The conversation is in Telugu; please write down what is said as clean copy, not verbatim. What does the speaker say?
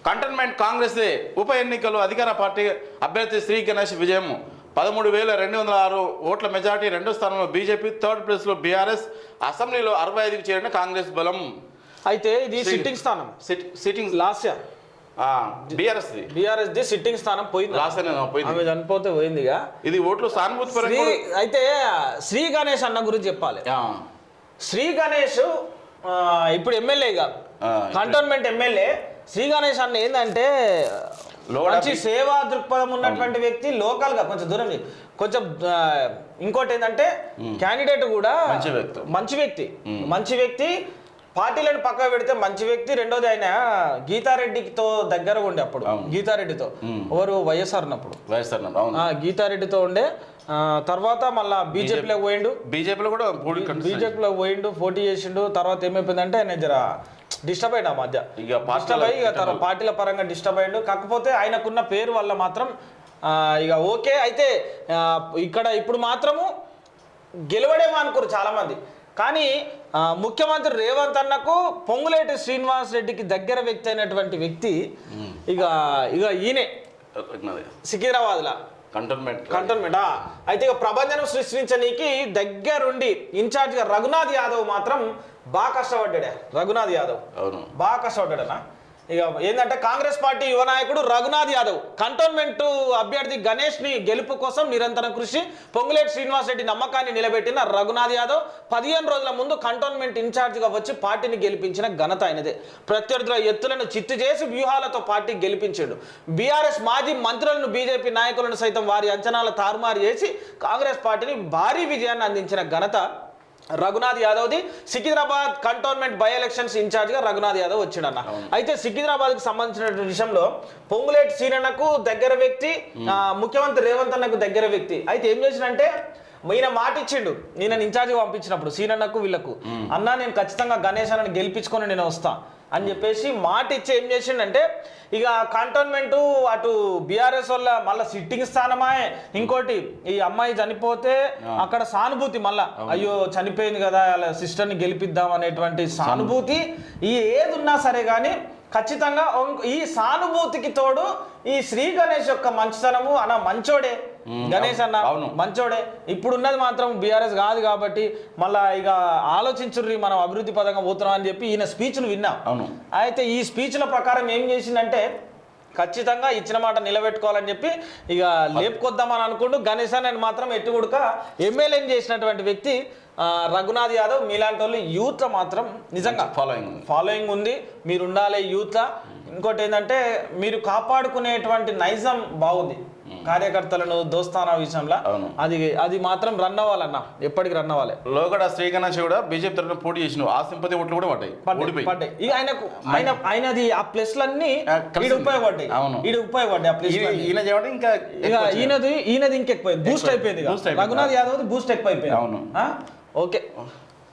కంటోన్మెంట్ కాంగ్రెస్ ఉప ఎన్నికలు అధికార పార్టీ అభ్యర్థి శ్రీ గణేష్ విజయం 13,206 ఓట్ల మెజార్టీ, రెండో స్థానంలో బీజేపీ, థర్డ్ ప్లేస్లో బీఆర్ఎస్, అసెంబ్లీలో 65కి చేరిన కాంగ్రెస్ బలం. అయితే ఇది సిట్టింగ్ స్థానం, sitting last year BRS the sitting స్థానం పోయింది, ఆమె చనిపోతే పోయిందిగా. ఇది ఓట్లు సానుభూతి పరంగా. అయితే శ్రీ గణేష్ అన్న గురించి చెప్పాలి. శ్రీ గణేష్ ఇప్పుడు ఎమ్మెల్యేగా, కంటోన్మెంట్ ఎమ్మెల్యే శ్రీ గణేష్ అన్న ఏంటంటే మంచి సేవా దృక్పథం ఉన్నటువంటి వ్యక్తి, లోకల్ గా కొంచెం దూరం, కొంచెం ఇంకోటి ఏంటంటే క్యాండిడేట్ కూడా మంచి వ్యక్తి, పార్టీలను పక్కన పెడితే మంచి వ్యక్తి. రెండోది ఆయన గీతారెడ్డితో దగ్గర ఉండే, అప్పుడు గీతారెడ్డితో ఎవరు వైఎస్ఆర్ ఉన్నప్పుడు గీతారెడ్డితో ఉండే. తర్వాత మళ్ళా బీజేపీలోకి పోయిండు, పోటీ చేసిండు. తర్వాత ఏమైపోయిందంటే ఆయన జర డిస్టర్బ్ అయ్యాడు, ఆ మధ్య డిస్టర్బ్ అయ్యి ఇక పార్టీల పరంగా డిస్టర్బ్ అయ్యాడు. కాకపోతే ఆయనకున్న పేరు వల్ల మాత్రం ఇక ఓకే. అయితే ఇక్కడ ఇప్పుడు మాత్రము గెలవడేమో అనుకోరు చాలా మంది, కానీ ముఖ్యమంత్రి రేవంత్ అన్నకు పొంగులేటి శ్రీనివాస్ రెడ్డికి దగ్గర వ్యక్తి అయినటువంటి వ్యక్తి ఇక ఈయనే సికింద్రాబాద్లా కంటోన్మెంట్. అయితే ఇక ప్రభంజనం సృష్టించనీకి దగ్గరుండి ఇన్ఛార్జ్గా రఘునాథ్ యాదవ్ మాత్రం బాగా కష్టపడ్డాడే. రఘునాథ్ యాదవ్ బాగా కష్టపడ్డాడనా. ఇక ఏంటంటే కాంగ్రెస్ పార్టీ యువ నాయకుడు రఘునాథ్ యాదవ్ కంటోన్మెంట్ అభ్యర్థి గణేష్ ని గెలుపు కోసం నిరంతరం కృషి, పొంగులేటి శ్రీనివాస్ రెడ్డి నమ్మకాన్ని నిలబెట్టిన రఘునాథ్ యాదవ్ 15 రోజుల ముందు కంటోన్మెంట్ ఇన్ఛార్జిగా వచ్చి పార్టీని గెలిపించిన ఘనత ఆయనదే. ప్రత్యర్థుల ఎత్తులను చిత్తు చేసి వ్యూహాలతో పార్టీ గెలిపించాడు. బీఆర్ఎస్ మాజీ మంత్రులను, బీజేపీ నాయకులను సైతం వారి అంచనాల తారుమారు చేసి కాంగ్రెస్ పార్టీని భారీ విజయాన్ని అందించిన ఘనత రఘునాథ్ యాదవ్ది. సికింద్రాబాద్ కంటోన్మెంట్ బై ఎలక్షన్స్ ఇన్ఛార్జ్గా రఘునాథ్ యాదవ్ వచ్చిండన్న. అయితే సికింద్రాబాద్కి సంబంధించిన విషయంలో పొంగులేటి సీనన్నకు దగ్గర వ్యక్తి, ముఖ్యమంత్రి రేవంత్ అన్నకు దగ్గర వ్యక్తి. అయితే ఏం చేసిందంటే ఈయన మాట ఇచ్చిండు, నేను ఇన్ఛార్జ్గా పంపించినప్పుడు సీనన్నకు వీళ్ళకు, అన్నా నేను ఖచ్చితంగా గణేష్ అన్నని గెలిపించుకొని నేను వస్తా అని చెప్పేసి మాట ఇచ్చి ఏం చేసిండంటే ఇక కంటోన్మెంటు అటు బీఆర్ఎస్ వల్ల మళ్ళీ సిట్టింగ్ స్థానమా, ఇంకోటి ఈ అమ్మాయి చనిపోతే అక్కడ సానుభూతి, మళ్ళా అయ్యో చనిపోయింది కదా అలా సిస్టర్ని గెలిపిద్దాం అనేటువంటి సానుభూతి ఏది ఉన్నా సరే కానీ ఖచ్చితంగా ఈ సానుభూతికి తోడు ఈ శ్రీ గణేష్ యొక్క మంచితనము అన్న మంచోడే, గణేష్ అన్న మంచోడే. ఇప్పుడున్నది మాత్రం బీఆర్ఎస్ కాదు కాబట్టి మళ్ళా ఇక ఆలోచించుర్రి మనం అభివృద్ధి పథకం పోతున్నాం అని చెప్పి ఈయన స్పీచ్ను విన్నాం. అయితే ఈ స్పీచ్ల ప్రకారం ఏం చేసిందంటే ఖచ్చితంగా ఇచ్చిన మాట నిలబెట్టుకోవాలని చెప్పి ఇక లేపుకొద్దామని అనుకుంటూ గణేష్ అన్నని మాత్రం ఎట్టుగుడుక ఎమ్మెల్యేని చేసినటువంటి వ్యక్తి రఘునాథ్ యాదవ్. మీలాంటి వాళ్ళు యూత్ మాత్రం నిజంగా ఫాలోయింగ్ ఉంది, మీరు ఉండాలి యూత్. ఇంకోటి ఏంటంటే మీరు కాపాడుకునేటువంటి నైజం బాగుంది కార్యకర్తలను దోస్తానా విషయంలో, అది మాత్రం రన్ అవ్వాలన్న, ఎప్పటికి రన్ అవ్వాలి. లోగడ శ్రీ గణేష్ కూడా బీజేపీ తరఫున పోటీ చేసిన ఆ సింపతి ఓట్లు కూడా పడ్డాయి. ఇక ఆయనది ఆ ప్లస్లన్నీ ఉపయోగపడ్డాయి, ఉపయోగపడ్డాయి ఆ ప్లస్. ఈయనది ఇంకెక్కువ బూస్ట్ అయిపోయింది, రఘునాథ్ యాదవ్ బూస్ట్ ఎక్కువ అయిపోయింది. ఓకే.